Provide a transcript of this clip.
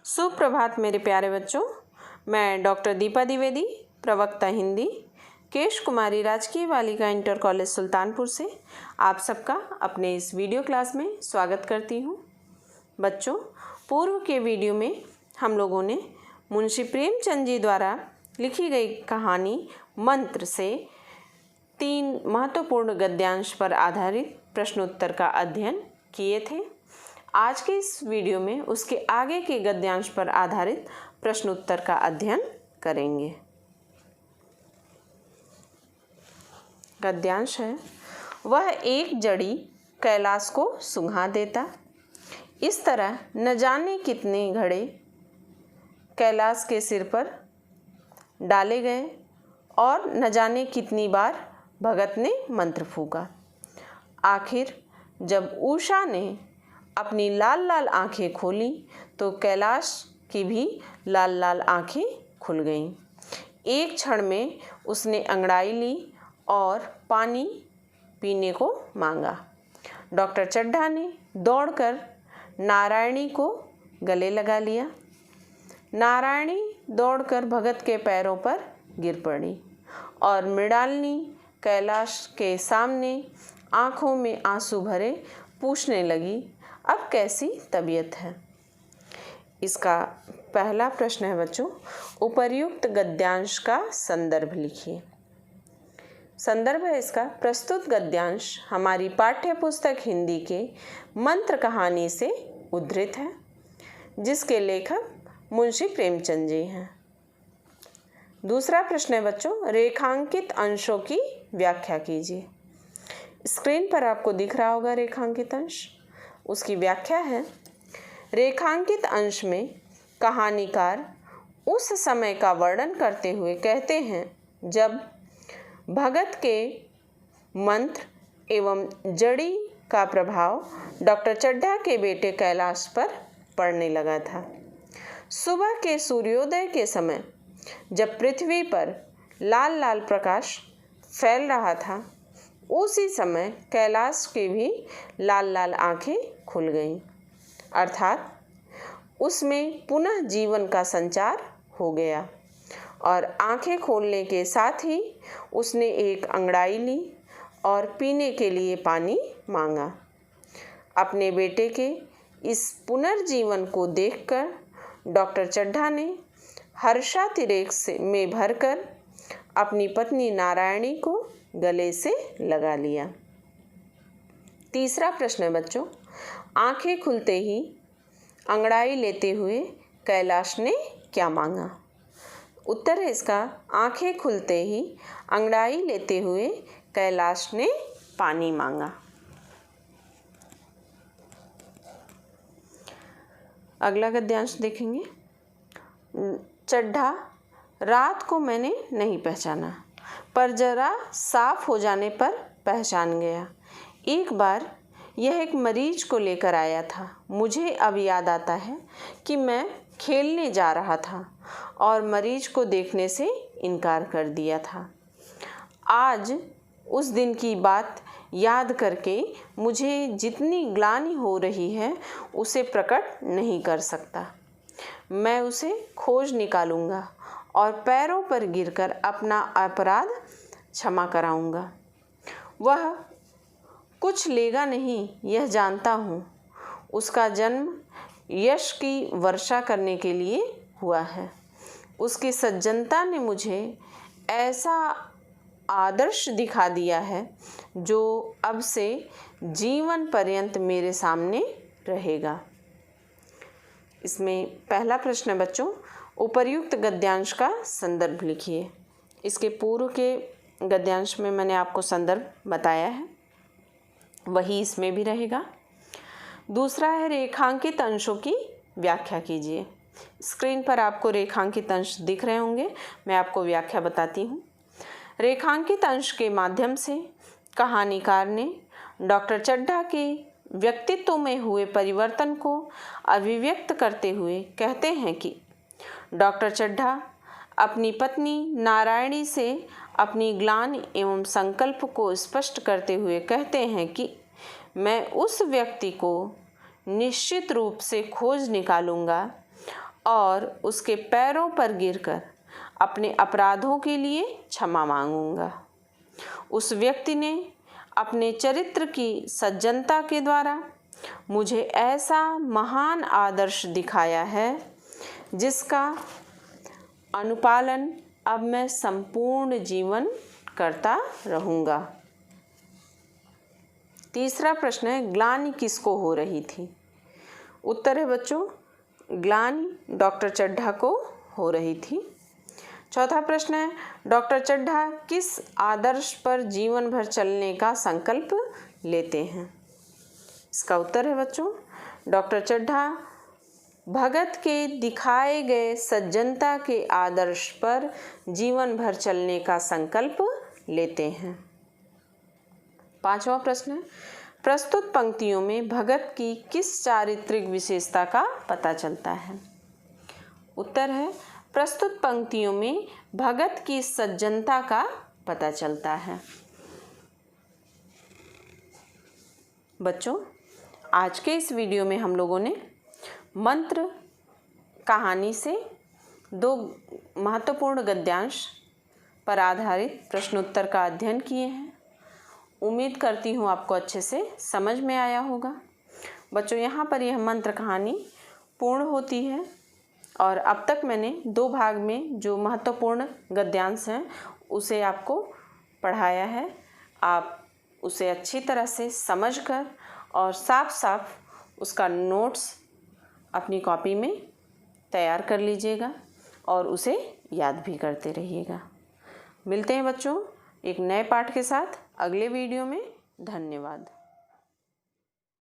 सुप्रभात मेरे प्यारे बच्चों। मैं डॉक्टर दीपा द्विवेदी, प्रवक्ता हिंदी, केश कुमारी राजकीय बालिका इंटर कॉलेज सुल्तानपुर से आप सबका अपने इस वीडियो क्लास में स्वागत करती हूँ। बच्चों, पूर्व के वीडियो में हम लोगों ने मुंशी प्रेमचंद जी द्वारा लिखी गई कहानी मंत्र से 3 महत्वपूर्ण गद्यांश पर आधारित प्रश्नोत्तर का अध्ययन किए थे। आज के इस वीडियो में उसके आगे के गद्यांश पर आधारित प्रश्नोत्तर का अध्ययन करेंगे। गद्यांश है, वह एक जड़ी कैलाश को सुंघा देता। इस तरह न जाने कितने घड़े कैलाश के सिर पर डाले गए और न जाने कितनी बार भगत ने मंत्र फूका। आखिर जब उषा ने अपनी लाल लाल आँखें खोली तो कैलाश की भी लाल लाल आँखें खुल गईं। एक क्षण में उसने अंगड़ाई ली और पानी पीने को मांगा। डॉक्टर चड्ढा ने दौड़कर नारायणी को गले लगा लिया। नारायणी दौड़कर भगत के पैरों पर गिर पड़ी और मृणालिनी कैलाश के सामने आँखों में आंसू भरे पूछने लगी, अब कैसी तबीयत है। इसका पहला प्रश्न है बच्चों, उपर्युक्त गद्यांश का संदर्भ लिखिए। संदर्भ है इसका, प्रस्तुत गद्यांश हमारी पाठ्य पुस्तक हिंदी के मंत्र कहानी से उद्धृत है, जिसके लेखक मुंशी प्रेमचंद जी हैं। दूसरा प्रश्न है बच्चों, रेखांकित अंशों की व्याख्या कीजिए। स्क्रीन पर आपको दिख रहा होगा रेखांकित अंश, उसकी व्याख्या है, रेखांकित अंश में कहानीकार उस समय का वर्णन करते हुए कहते हैं जब भगत के मंत्र एवं जड़ी का प्रभाव डॉक्टर चड्ढा के बेटे कैलाश पर पड़ने लगा था। सुबह के सूर्योदय के समय जब पृथ्वी पर लाल लाल प्रकाश फैल रहा था, उसी समय कैलाश की भी लाल लाल आँखें खुल गईं, अर्थात उसमें पुनः जीवन का संचार हो गया और आँखें खोलने के साथ ही उसने एक अंगड़ाई ली और पीने के लिए पानी मांगा। अपने बेटे के इस पुनर्जीवन को देखकर डॉक्टर चड्ढा ने हर्षातिरेक में भरकर अपनी पत्नी नारायणी को गले से लगा लिया। तीसरा प्रश्न है बच्चों, आंखें खुलते ही अंगड़ाई लेते हुए कैलाश ने क्या मांगा। उत्तर है इसका, आंखें खुलते ही अंगड़ाई लेते हुए कैलाश ने पानी मांगा। अगला गद्यांश देखेंगे। चड्ढा, रात को मैंने नहीं पहचाना, पर जरा साफ हो जाने पर पहचान गया। एक बार यह एक मरीज को लेकर आया था। मुझे अब याद आता है कि मैं खेलने जा रहा था और मरीज को देखने से इनकार कर दिया था। आज उस दिन की बात याद करके मुझे जितनी ग्लानि हो रही है उसे प्रकट नहीं कर सकता। मैं उसे खोज निकालूंगा और पैरों पर गिरकर अपना अपराध क्षमा कराऊंगा। वह कुछ लेगा नहीं, यह जानता हूँ। उसका जन्म यश की वर्षा करने के लिए हुआ है। उसकी सज्जनता ने मुझे ऐसा आदर्श दिखा दिया है जो अब से जीवन पर्यंत मेरे सामने रहेगा। इसमें पहला प्रश्न है बच्चों, उपर्युक्त गद्यांश का संदर्भ लिखिए। इसके पूर्व के गद्यांश में मैंने आपको संदर्भ बताया है, वही इसमें भी रहेगा। दूसरा है, रेखांकित अंशों की व्याख्या कीजिए। स्क्रीन पर आपको रेखांकित अंश दिख रहे होंगे, मैं आपको व्याख्या बताती हूँ। रेखांकित अंश के माध्यम से कहानीकार ने डॉक्टर चड्ढा के व्यक्तित्व में हुए परिवर्तन को अभिव्यक्त करते हुए कहते हैं कि डॉक्टर चड्ढा अपनी पत्नी नारायणी से अपनी ग्लानि एवं संकल्प को स्पष्ट करते हुए कहते हैं कि मैं उस व्यक्ति को निश्चित रूप से खोज निकालूंगा और उसके पैरों पर गिरकर अपने अपराधों के लिए क्षमा मांगूंगा। उस व्यक्ति ने अपने चरित्र की सज्जनता के द्वारा मुझे ऐसा महान आदर्श दिखाया है जिसका अनुपालन अब मैं संपूर्ण जीवन करता रहूँगा। तीसरा प्रश्न है, ग्लानि किसको हो रही थी? उत्तर है बच्चों, ग्लानि डॉक्टर चड्ढा को हो रही थी। चौथा प्रश्न है, डॉक्टर चड्ढा किस आदर्श पर जीवन भर चलने का संकल्प लेते हैं? इसका उत्तर है बच्चों, डॉक्टर चड्ढा भगत के दिखाए गए सज्जनता के आदर्श पर जीवन भर चलने का संकल्प लेते हैं। पांचवा प्रश्न है, प्रस्तुत पंक्तियों में भगत की किस चारित्रिक विशेषता का पता चलता है? उत्तर है, प्रस्तुत पंक्तियों में भगत की सज्जनता का पता चलता है। बच्चों, आज के इस वीडियो में हम लोगों ने मंत्र कहानी से 2 महत्वपूर्ण गद्यांश पर आधारित प्रश्नोत्तर का अध्ययन किए हैं। उम्मीद करती हूँ आपको अच्छे से समझ में आया होगा। बच्चों, यहाँ पर यह मंत्र कहानी पूर्ण होती है और अब तक मैंने 2 भाग में जो महत्वपूर्ण गद्यांश हैं उसे आपको पढ़ाया है। आप उसे अच्छी तरह से समझकर और साफ साफ उसका नोट्स अपनी कॉपी में तैयार कर लीजिएगा और उसे याद भी करते रहिएगा। मिलते हैं बच्चों एक नए पाठ के साथ अगले वीडियो में। धन्यवाद।